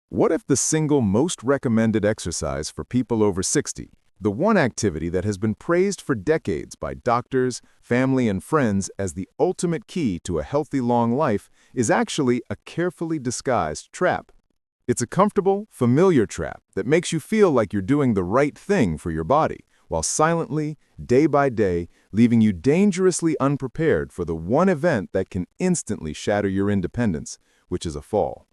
What if the single most recommended exercise for people over 60, the one activity that has been praised for decades by doctors, family, and friends as the ultimate key to a healthy long life, is actually a carefully disguised trap? It's a comfortable, familiar trap that makes you feel like you're doing the right thing for your body, while silently, day by day, leaving you dangerously unprepared for the one event that can instantly shatter your independence, which is a fall.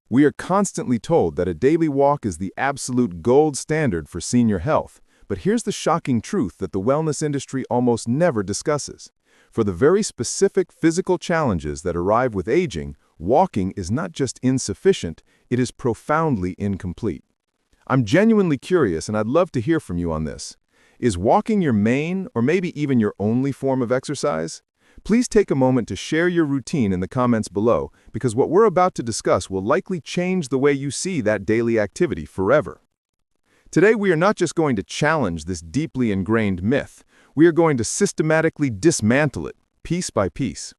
We are constantly told that a daily walk is the absolute gold standard for senior health, but here's the shocking truth that the wellness industry almost never discusses. For the very specific physical challenges that arrive with aging, walking is not just insufficient, it is profoundly incomplete. I'm genuinely curious, and I'd love to hear from you on this. Is walking your main, or maybe even your only form of exercise? Please take a moment to share your routine in the comments below, because what we're about to discuss will likely change the way you see that daily activity forever. Today, we are not just going to challenge this deeply ingrained myth, we are going to systematically dismantle it, piece by piece.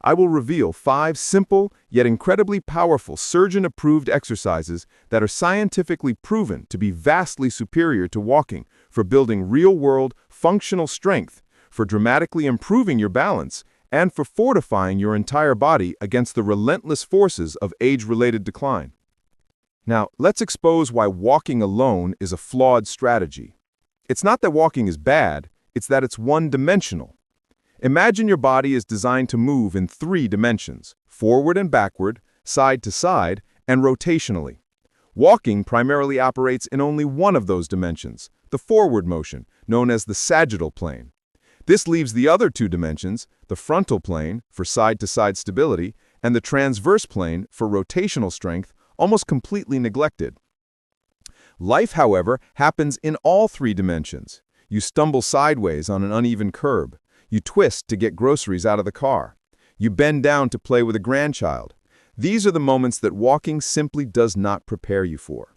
I will reveal 5 simple, yet incredibly powerful surgeon-approved exercises that are scientifically proven to be vastly superior to walking for building real-world, functional strength, for dramatically improving your balance, and for fortifying your entire body against the relentless forces of age-related decline. Now, let's expose why walking alone is a flawed strategy. It's not that walking is bad, it's that it's one-dimensional. Imagine your body is designed to move in 3 dimensions, forward and backward, side to side, and rotationally. Walking primarily operates in only one of those dimensions, the forward motion, known as the sagittal plane. This leaves the other 2 dimensions, the frontal plane for side-to-side stability and the transverse plane for rotational strength, almost completely neglected. Life, however, happens in all 3 dimensions. You stumble sideways on an uneven curb. You twist to get groceries out of the car. You bend down to play with a grandchild. These are the moments that walking simply does not prepare you for.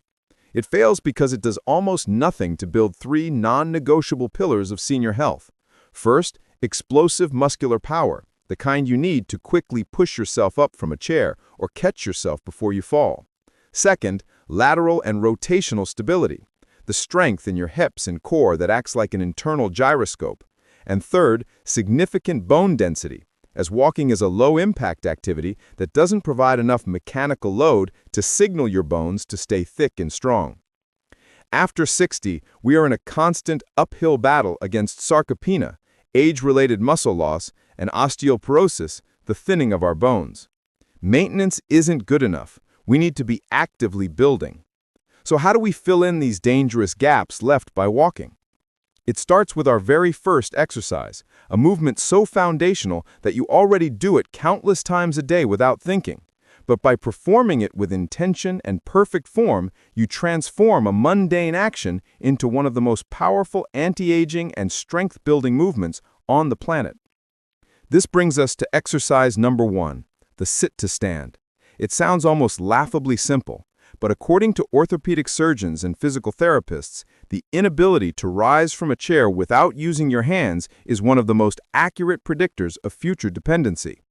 It fails because it does almost nothing to build 3 non-negotiable pillars of senior health. First, explosive muscular power, the kind you need to quickly push yourself up from a chair or catch yourself before you fall. Second, lateral and rotational stability, the strength in your hips and core that acts like an internal gyroscope. And third, significant bone density, as walking is a low-impact activity that doesn't provide enough mechanical load to signal your bones to stay thick and strong. After 60, we are in a constant uphill battle against sarcopenia, age-related muscle loss, and osteoporosis, the thinning of our bones. Maintenance isn't good enough. We need to be actively building. So how do we fill in these dangerous gaps left by walking? It starts with our very first exercise, a movement so foundational that you already do it countless times a day without thinking. But by performing it with intention and perfect form, you transform a mundane action into one of the most powerful anti-aging and strength-building movements on the planet. This brings us to exercise number 1, the sit-to-stand. It sounds almost laughably simple, but according to orthopedic surgeons and physical therapists, the inability to rise from a chair without using your hands is one of the most accurate predictors of future dependency.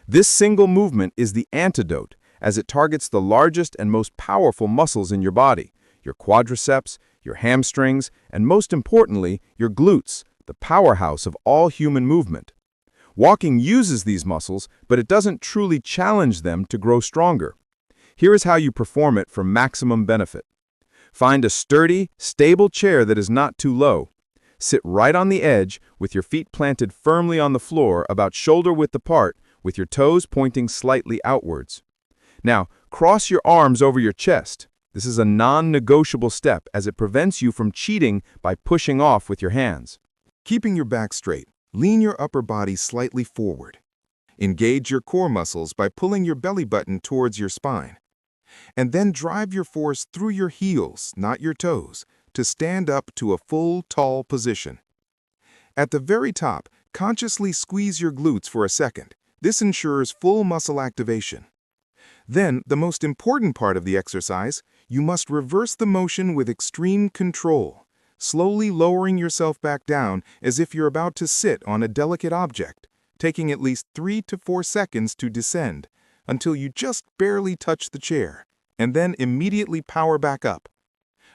This single movement is the antidote, as it targets the largest and most powerful muscles in your body, your quadriceps, your hamstrings, and most importantly, your glutes, the powerhouse of all human movement. Walking uses these muscles, but it doesn't truly challenge them to grow stronger. Here is how you perform it for maximum benefit. Find a sturdy, stable chair that is not too low. Sit right on the edge with your feet planted firmly on the floor about shoulder-width apart, with your toes pointing slightly outwards. Now, cross your arms over your chest. This is a non-negotiable step as it prevents you from cheating by pushing off with your hands. Keeping your back straight, lean your upper body slightly forward. Engage your core muscles by pulling your belly button towards your spine. And then drive your force through your heels, not your toes, to stand up to a full, tall position. At the very top, consciously squeeze your glutes for a second. This ensures full muscle activation. Then, the most important part of the exercise, you must reverse the motion with extreme control, slowly lowering yourself back down as if you're about to sit on a delicate object, taking at least 3 to 4 seconds to descend, until you just barely touch the chair. and then immediately power back up.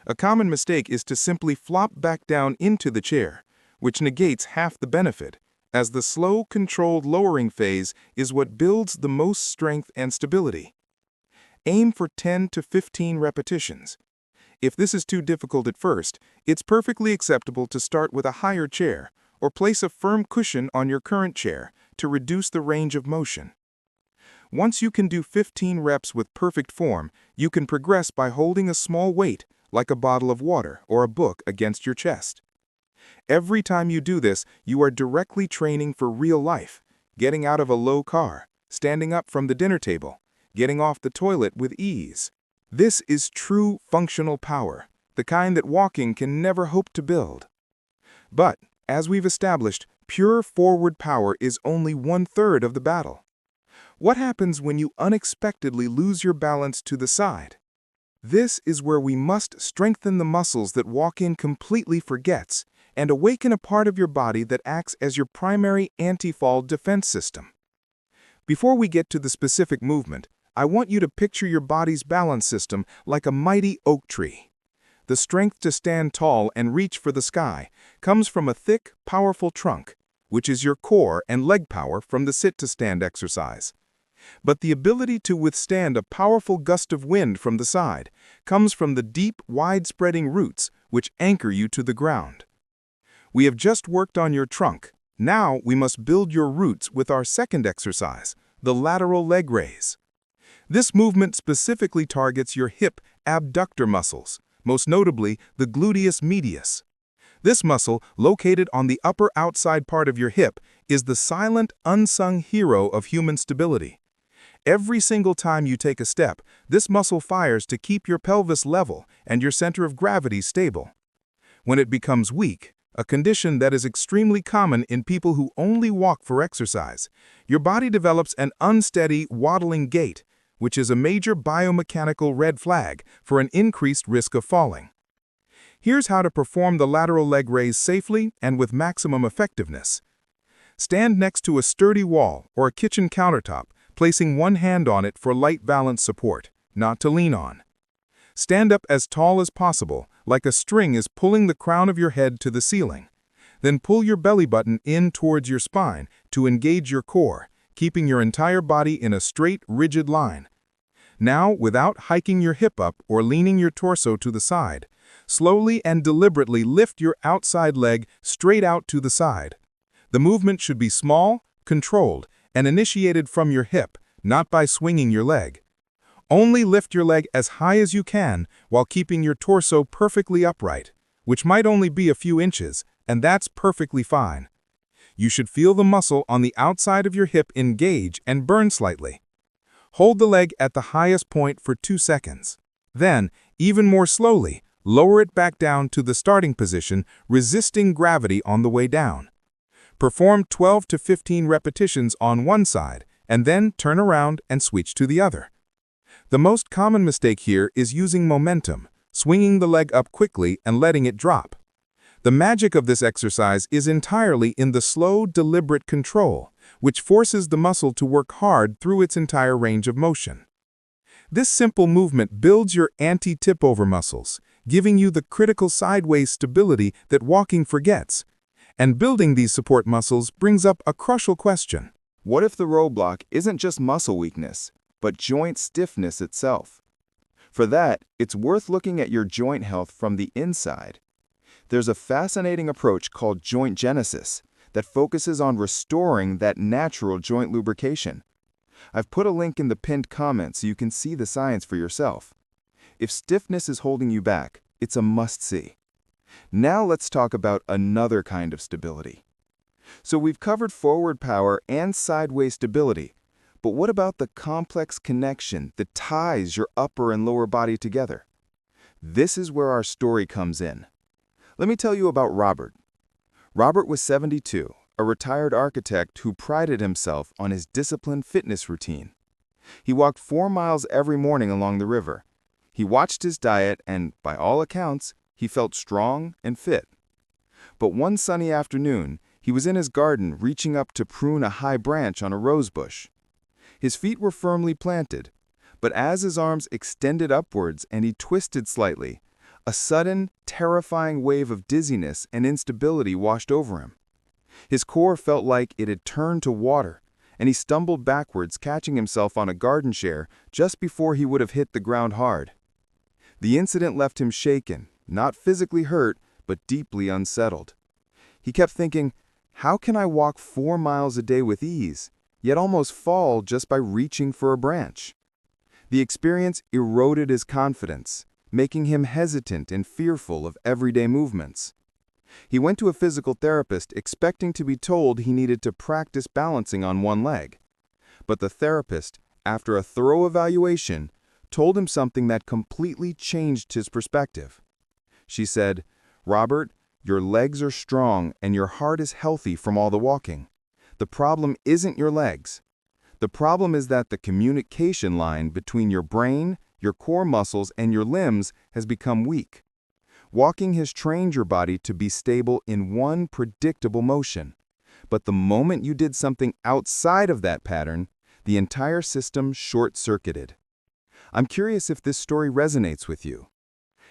A common mistake is to simply flop back down into the chair, which negates half the benefit, as the slow, controlled lowering phase is what builds the most strength and stability. Aim for 10 to 15 repetitions. If this is too difficult at first, it's perfectly acceptable to start with a higher chair or place a firm cushion on your current chair to reduce the range of motion. Once you can do 15 reps with perfect form, you can progress by holding a small weight, like a bottle of water or a book, against your chest. Every time you do this, you are directly training for real life, getting out of a low car, standing up from the dinner table, getting off the toilet with ease. This is true functional power, the kind that walking can never hope to build. But, as we've established, pure forward power is only 1/3 of the battle. What happens when you unexpectedly lose your balance to the side? This is where we must strengthen the muscles that walk-in completely forgets and awaken a part of your body that acts as your primary anti-fall defense system. Before we get to the specific movement, I want you to picture your body's balance system like a mighty oak tree. The strength to stand tall and reach for the sky comes from a thick, powerful trunk, which is your core and leg power from the sit-to-stand exercise. But the ability to withstand a powerful gust of wind from the side comes from the deep, wide-spreading roots which anchor you to the ground. We have just worked on your trunk. Now we must build your roots with our second exercise, the lateral leg raise. This movement specifically targets your hip abductor muscles, most notably the gluteus medius. This muscle, located on the upper outside part of your hip, is the silent, unsung hero of human stability. Every single time you take a step, this muscle fires to keep your pelvis level and your center of gravity stable. When it becomes weak, a condition that is extremely common in people who only walk for exercise, your body develops an unsteady, waddling gait, which is a major biomechanical red flag for an increased risk of falling. Here's how to perform the lateral leg raise safely and with maximum effectiveness. Stand next to a sturdy wall or a kitchen countertop, placing one hand on it for light balance support, not to lean on. Stand up as tall as possible, like a string is pulling the crown of your head to the ceiling. Then pull your belly button in towards your spine to engage your core, keeping your entire body in a straight, rigid line. Now, without hiking your hip up or leaning your torso to the side, slowly and deliberately lift your outside leg straight out to the side. The movement should be small, controlled, and initiated from your hip, not by swinging your leg. Only lift your leg as high as you can while keeping your torso perfectly upright, which might only be a few inches, and that's perfectly fine. You should feel the muscle on the outside of your hip engage and burn slightly. Hold the leg at the highest point for 2 seconds. Then, even more slowly, lower it back down to the starting position, resisting gravity on the way down. Perform 12 to 15 repetitions on one side, and then turn around and switch to the other. The most common mistake here is using momentum, swinging the leg up quickly and letting it drop. The magic of this exercise is entirely in the slow, deliberate control, which forces the muscle to work hard through its entire range of motion. This simple movement builds your anti-tip-over muscles, giving you the critical sideways stability that walking forgets. And building these support muscles brings up a crucial question. What if the roadblock isn't just muscle weakness, but joint stiffness itself? For that, it's worth looking at your joint health from the inside. There's a fascinating approach called joint genesis that focuses on restoring that natural joint lubrication. I've put a link in the pinned comment so you can see the science for yourself. If stiffness is holding you back, it's a must-see. Now let's talk about another kind of stability. So we've covered forward power and sideways stability, but what about the complex connection that ties your upper and lower body together? This is where our story comes in. Let me tell you about Robert. Robert was 72, a retired architect who prided himself on his disciplined fitness routine. He walked 4 miles every morning along the river. He watched his diet and, by all accounts, he felt strong and fit. But one sunny afternoon, he was in his garden reaching up to prune a high branch on a rose bush. His feet were firmly planted, But as his arms extended upwards and he twisted slightly, a sudden, terrifying wave of dizziness and instability washed over him. His core felt like it had turned to water, and he stumbled backwards, catching himself on a garden chair just before he would have hit the ground hard. The incident left him shaken, not physically hurt, but deeply unsettled. He kept thinking, how can I walk 4 miles a day with ease, yet almost fall just by reaching for a branch? The experience eroded his confidence, making him hesitant and fearful of everyday movements. He went to a physical therapist expecting to be told he needed to practice balancing on one leg. But the therapist, after a thorough evaluation, told him something that completely changed his perspective. She said, "Robert, your legs are strong and your heart is healthy from all the walking. The problem isn't your legs. The problem is that the communication line between your brain, your core muscles, and your limbs has become weak. Walking has trained your body to be stable in one predictable motion. But the moment you did something outside of that pattern, the entire system short-circuited." I'm curious if this story resonates with you.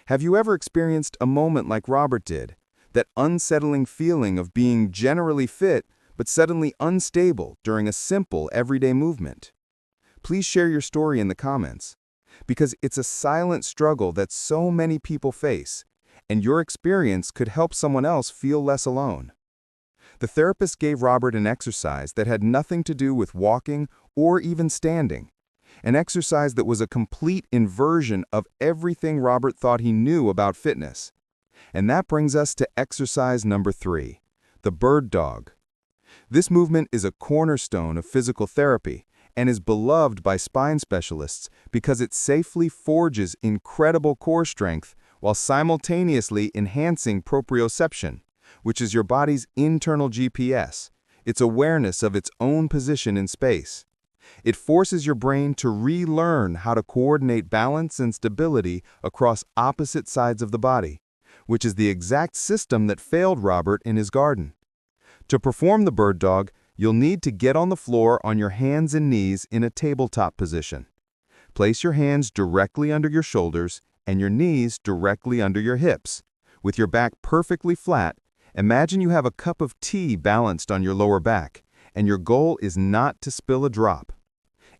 Have you ever experienced a moment like Robert did, that unsettling feeling of being generally fit but suddenly unstable during a simple everyday movement? Please share your story in the comments, because it's a silent struggle that so many people face, and your experience could help someone else feel less alone. The therapist gave Robert an exercise that had nothing to do with walking or even standing, an exercise that was a complete inversion of everything Robert thought he knew about fitness. And that brings us to exercise number 3, the bird dog. This movement is a cornerstone of physical therapy and is beloved by spine specialists because it safely forges incredible core strength while simultaneously enhancing proprioception, which is your body's internal GPS, its awareness of its own position in space. It forces your brain to relearn how to coordinate balance and stability across opposite sides of the body, which is the exact system that failed Robert in his garden. To perform the bird dog, you'll need to get on the floor on your hands and knees in a tabletop position. Place your hands directly under your shoulders and your knees directly under your hips. With your back perfectly flat, imagine you have a cup of tea balanced on your lower back, and your goal is not to spill a drop.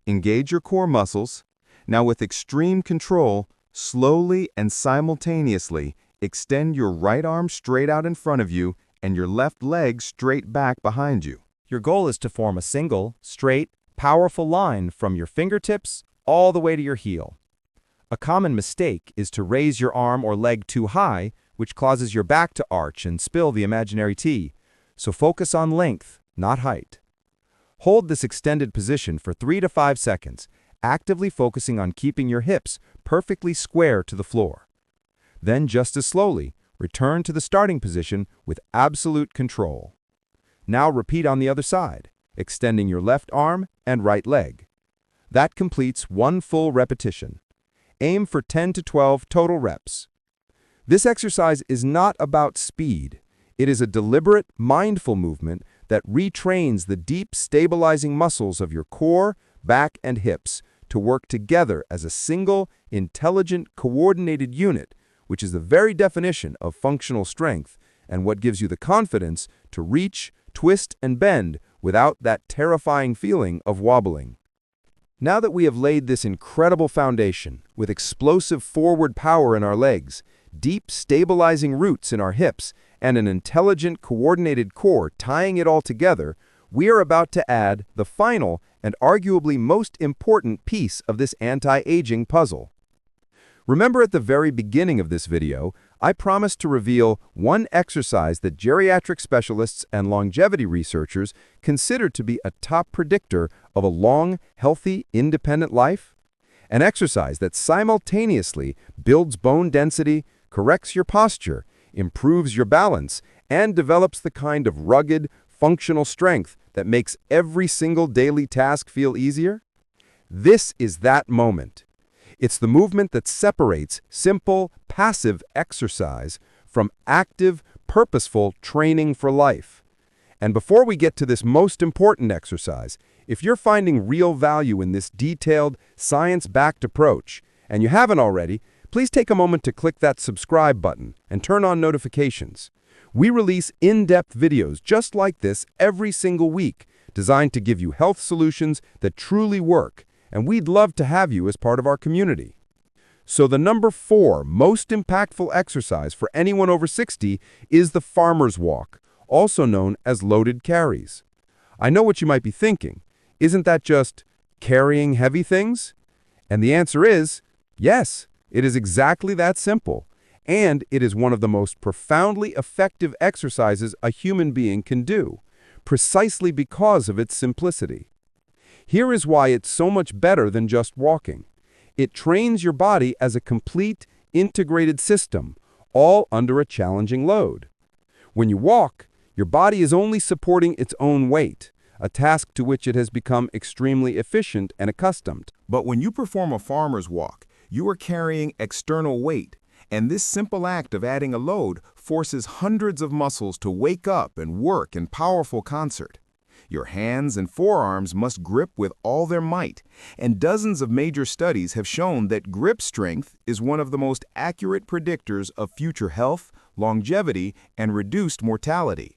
Engage your core muscles. Now with extreme control, slowly and simultaneously, extend your right arm straight out in front of you and your left leg straight back behind you. Your goal is to form a single, straight, powerful line from your fingertips all the way to your heel. A common mistake is to raise your arm or leg too high, which causes your back to arch and spill the imaginary tea. So focus on length, not height. Hold this extended position for 3 to 5 seconds, actively focusing on keeping your hips perfectly square to the floor. Then, just as slowly, return to the starting position with absolute control. Now repeat on the other side, extending your left arm and right leg. That completes 1 full repetition. Aim for 10 to 12 total reps. This exercise is not about speed. It is a deliberate, mindful movement that retrains the deep, stabilizing muscles of your core, back, and hips to work together as a single, intelligent, coordinated unit, which is the very definition of functional strength and what gives you the confidence to reach, twist, and bend without that terrifying feeling of wobbling. Now that we have laid this incredible foundation with explosive forward power in our legs, deep stabilizing roots in our hips, and an intelligent coordinated core tying it all together, we are about to add the final and arguably most important piece of this anti-aging puzzle. Remember at the very beginning of this video, I promised to reveal one exercise that geriatric specialists and longevity researchers consider to be a top predictor of a long, healthy, independent life? An exercise that simultaneously builds bone density, corrects your posture, improves your balance, and develops the kind of rugged, functional strength that makes every single daily task feel easier? This is that moment. It's the movement that separates simple, passive exercise from active, purposeful training for life. And before we get to this most important exercise, if you're finding real value in this detailed, science-backed approach, and you haven't already, please take a moment to click that subscribe button and turn on notifications. We release in-depth videos just like this every single week, designed to give you health solutions that truly work, and we'd love to have you as part of our community. So the number 4 most impactful exercise for anyone over 60 is the farmer's walk, also known as loaded carries. I know what you might be thinking. Isn't that just carrying heavy things? And the answer is, yes, it is exactly that simple. And it is one of the most profoundly effective exercises a human being can do, precisely because of its simplicity. Here is why it's so much better than just walking. It trains your body as a complete, integrated system, all under a challenging load. When you walk, your body is only supporting its own weight, a task to which it has become extremely efficient and accustomed. But when you perform a farmer's walk, you are carrying external weight, and this simple act of adding a load forces hundreds of muscles to wake up and work in powerful concert. Your hands and forearms must grip with all their might, and dozens of major studies have shown that grip strength is one of the most accurate predictors of future health, longevity, and reduced mortality.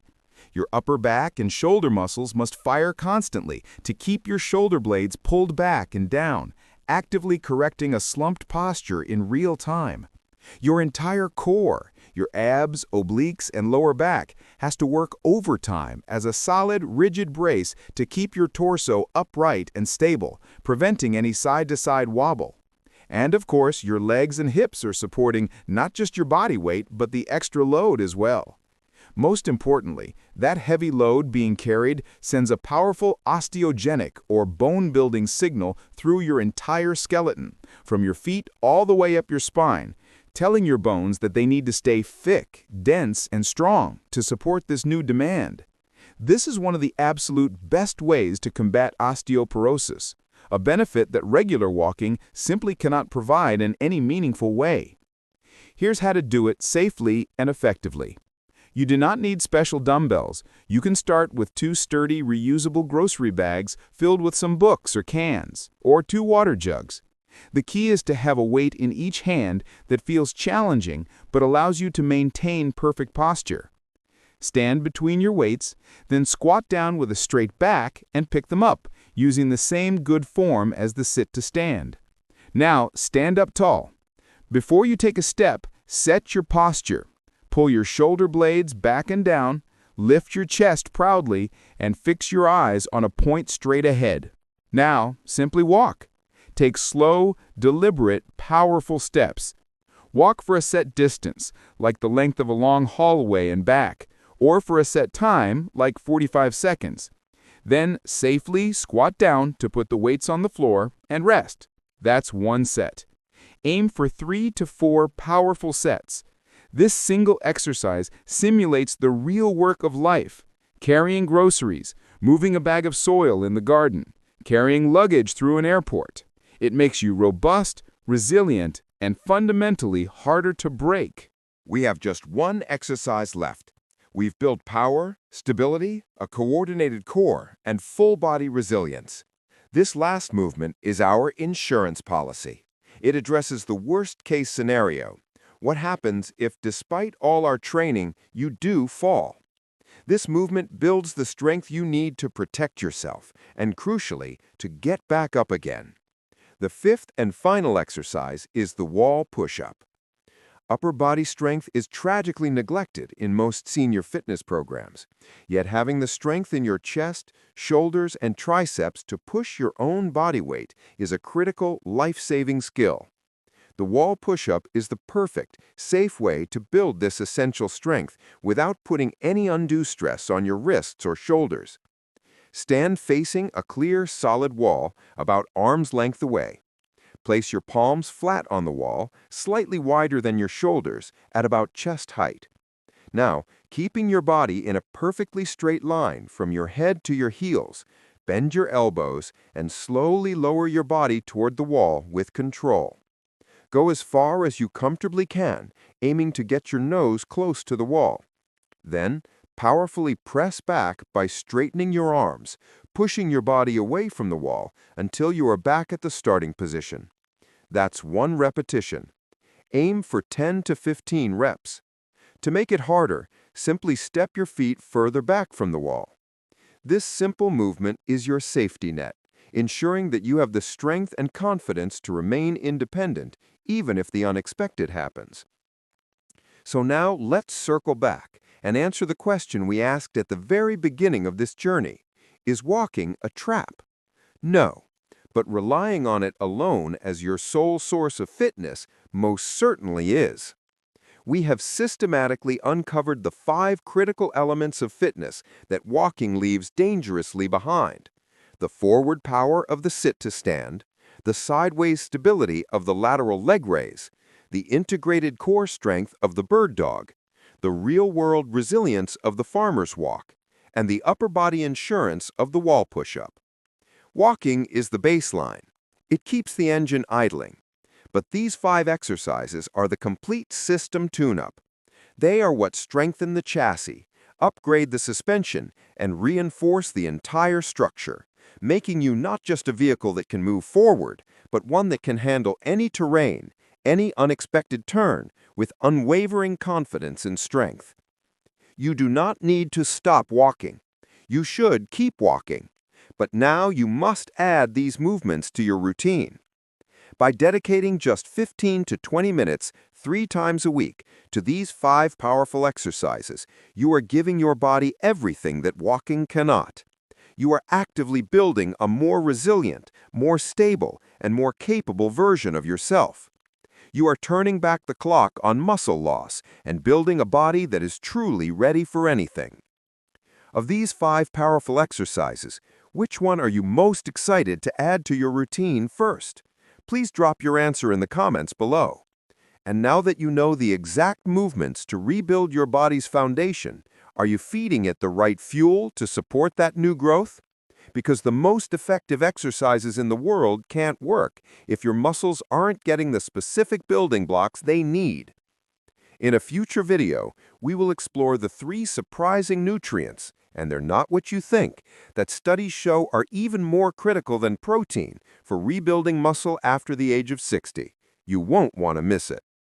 Your upper back and shoulder muscles must fire constantly to keep your shoulder blades pulled back and down, actively correcting a slumped posture in real time. Your entire core, your abs, obliques, and lower back, has to work overtime as a solid, rigid brace to keep your torso upright and stable, preventing any side-to-side wobble. And of course, your legs and hips are supporting not just your body weight, but the extra load as well. Most importantly, that heavy load being carried sends a powerful osteogenic or bone-building signal through your entire skeleton, from your feet all the way up your spine, telling your bones that they need to stay thick, dense, and strong to support this new demand. This is one of the absolute best ways to combat osteoporosis, a benefit that regular walking simply cannot provide in any meaningful way. Here's how to do it safely and effectively. You do not need special dumbbells. You can start with 2 sturdy, reusable grocery bags filled with some books or cans, or 2 water jugs. The key is to have a weight in each hand that feels challenging but allows you to maintain perfect posture. Stand between your weights, then squat down with a straight back and pick them up, using the same good form as the sit to stand. Now, stand up tall. Before you take a step, set your posture. Pull your shoulder blades back and down, lift your chest proudly, and fix your eyes on a point straight ahead. Now, simply walk. Take slow, deliberate, powerful steps. Walk for a set distance, like the length of a long hallway and back, or for a set time, like 45 seconds. Then safely squat down to put the weights on the floor and rest. That's 1 set. Aim for 3 to 4 powerful sets. This single exercise simulates the real work of life: carrying groceries, moving a bag of soil in the garden, carrying luggage through an airport. It makes you robust, resilient, and fundamentally harder to break. We have just one exercise left. We've built power, stability, a coordinated core, and full-body resilience. This last movement is our insurance policy. It addresses the worst-case scenario. What happens if, despite all our training, you do fall? This movement builds the strength you need to protect yourself and, crucially, to get back up again. The 5th and final exercise is the wall push-up. Upper body strength is tragically neglected in most senior fitness programs, yet having the strength in your chest, shoulders, and triceps to push your own body weight is a critical, life-saving skill. The wall push-up is the perfect, safe way to build this essential strength without putting any undue stress on your wrists or shoulders. Stand facing a clear, solid wall about arm's length away. Place your palms flat on the wall, slightly wider than your shoulders, at about chest height. Now, keeping your body in a perfectly straight line from your head to your heels, bend your elbows and slowly lower your body toward the wall with control. Go as far as you comfortably can, aiming to get your nose close to the wall. Then, Powerfully press back by straightening your arms, pushing your body away from the wall until you are back at the starting position. That's 1 repetition. Aim for 10 to 15 reps. To make it harder, simply step your feet further back from the wall. This simple movement is your safety net, ensuring that you have the strength and confidence to remain independent, even if the unexpected happens. So now let's circle back and answer the question we asked at the very beginning of this journey. Is walking a trap? No, but relying on it alone as your sole source of fitness most certainly is. We have systematically uncovered the 5 critical elements of fitness that walking leaves dangerously behind: the forward power of the sit-to-stand, the sideways stability of the lateral leg raise, the integrated core strength of the bird dog, the real-world resilience of the farmer's walk, and the upper body endurance of the wall push-up. Walking is the baseline. It keeps the engine idling. But these 5 exercises are the complete system tune-up. They are what strengthen the chassis, upgrade the suspension, and reinforce the entire structure, making you not just a vehicle that can move forward, but one that can handle any terrain, any unexpected turn, with unwavering confidence and strength. You do not need to stop walking. You should keep walking. But now you must add these movements to your routine. By dedicating just 15 to 20 minutes 3 times a week to these 5 powerful exercises, you are giving your body everything that walking cannot. You are actively building a more resilient, more stable, and more capable version of yourself. You are turning back the clock on muscle loss and building a body that is truly ready for anything. Of these 5 powerful exercises, which one are you most excited to add to your routine first? Please drop your answer in the comments below. And now that you know the exact movements to rebuild your body's foundation, are you feeding it the right fuel to support that new growth? Because the most effective exercises in the world can't work if your muscles aren't getting the specific building blocks they need. In a future video, we will explore the 3 surprising nutrients, and they're not what you think, that studies show are even more critical than protein for rebuilding muscle after the age of 60. You won't want to miss it.